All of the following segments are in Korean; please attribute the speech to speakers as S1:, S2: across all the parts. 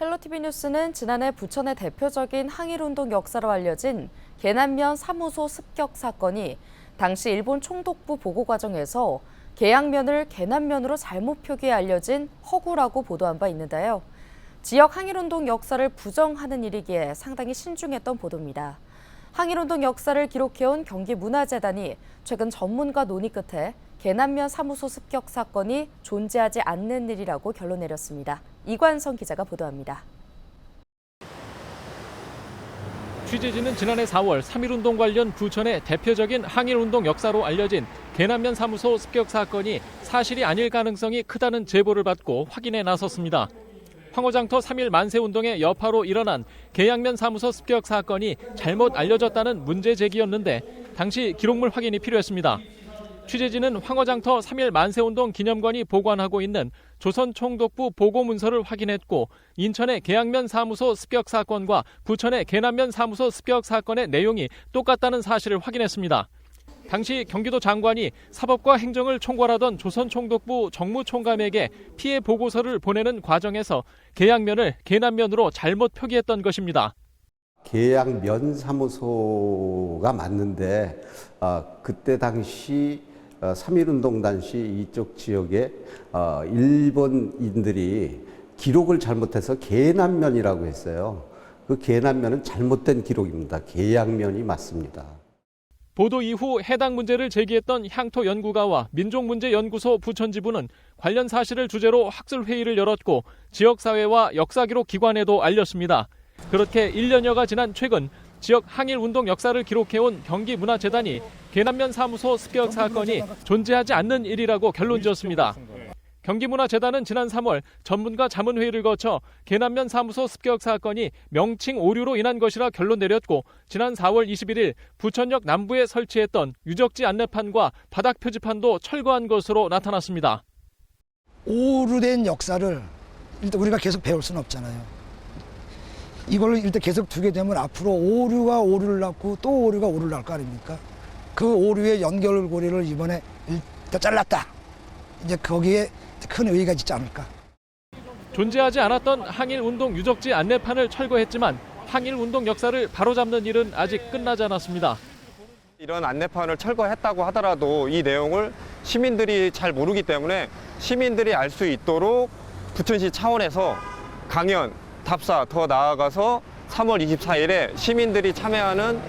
S1: 헬로티비 뉴스는 지난해 부천의 대표적인 항일운동 역사로 알려진 계남면 사무소 습격 사건이 당시 일본 총독부 보고 과정에서 계양면을 계남면으로 잘못 표기해 알려진 허구라고 보도한 바 있는데요. 지역 항일운동 역사를 부정하는 일이기에 상당히 신중했던 보도입니다. 항일운동 역사를 기록해온 경기문화재단이 최근 전문가 논의 끝에 계남면 사무소 습격 사건이 존재하지 않는 일이라고 결론 내렸습니다. 이관성 기자가 보도합니다.
S2: 취재진은 지난해 4월 3.1운동 관련 부천의 대표적인 항일운동 역사로 알려진 계남면 사무소 습격 사건이 사실이 아닐 가능성이 크다는 제보를 받고 확인에 나섰습니다. 황호장터 3.1 만세운동의 여파로 일어난 계양면 사무소 습격 사건이 잘못 알려졌다는 문제 제기였는데 당시 기록물 확인이 필요했습니다. 취재진은 황호장터 3.1 만세운동 기념관이 보관하고 있는 조선 총독부 보고문서를 확인했고 인천의 계양면 사무소 습격 사건과 부천의 계남면 사무소 습격 사건의 내용이 똑같다는 사실을 확인했습니다. 당시 경기도 장관이 사법과 행정을 총괄하던 조선 총독부 정무총감에게 피해 보고서를 보내는 과정에서 계양면을 계남면으로 잘못 표기했던 것입니다.
S3: 계양면 사무소가 맞는데 그때 당시 3.1운동 당시 이쪽 지역에 일본인들이 기록을 잘못해서 계남면이라고 했어요. 그 계남면은 잘못된 기록입니다. 계양면이 맞습니다.
S2: 보도 이후 해당 문제를 제기했던 향토연구가와 민족문제연구소 부천지부는 관련 사실을 주제로 학술회의를 열었고 지역사회와 역사기록 기관에도 알렸습니다. 그렇게 1년여가 지난 최근 지역 항일운동 역사를 기록해온 경기문화재단이 계남면 사무소 습격 사건이 존재하지 않는 일이라고 결론지었습니다. 경기문화재단은 지난 3월 전문가 자문회의를 거쳐 계남면 사무소 습격 사건이 명칭 오류로 인한 것이라 결론 내렸고 지난 4월 21일 부천역 남부에 설치했던 유적지 안내판과 바닥 표지판도 철거한 것으로 나타났습니다.
S4: 오류된 역사를 일단 우리가 계속 배울 수는 없잖아요. 이걸 일단 계속 두게 되면 앞으로 오류가 오류를 낳고 또 오류가 오류를 낳을 거 아닙니까? 그 오류의 연결고리를 이번에 일단 잘랐다. 이제 거기에 큰 의의가 있지 않을까.
S2: 존재하지 않았던 항일운동 유적지 안내판을 철거했지만 항일운동 역사를 바로잡는 일은 아직 끝나지 않았습니다.
S5: 이런 안내판을 철거했다고 하더라도 이 내용을 시민들이 잘 모르기 때문에 시민들이 알 수 있도록 부천시 차원에서 강연, 답사 더 나아가서 3월 24일에 시민들이 참여하는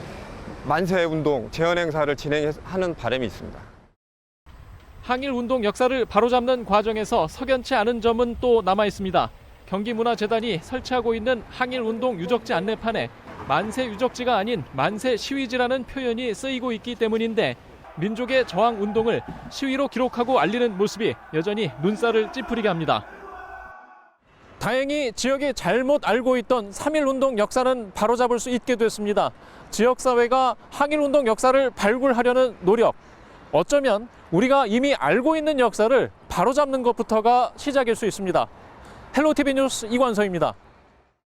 S5: 만세운동 재헌행사를 진행하는 바람이 있습니다.
S2: 항일운동 역사를 바로잡는 과정에서 석연치 않은 점은 또 남아 있습니다. 경기문화재단이 설치하고 있는 항일운동 유적지 안내판에 만세 유적지가 아닌 만세 시위지라는 표현이 쓰이고 있기 때문인데 민족의 저항운동을 시위로 기록하고 알리는 모습이 여전히 눈살을 찌푸리게 합니다. 다행히 지역이 잘못 알고 있던 3.1운동 역사는 바로잡을 수 있게 됐습니다. 지역사회가 항일운동 역사를 발굴하려는 노력, 어쩌면 우리가 이미 알고 있는 역사를 바로잡는 것부터가 시작일 수 있습니다. 헬로티비 뉴스 이관성입니다.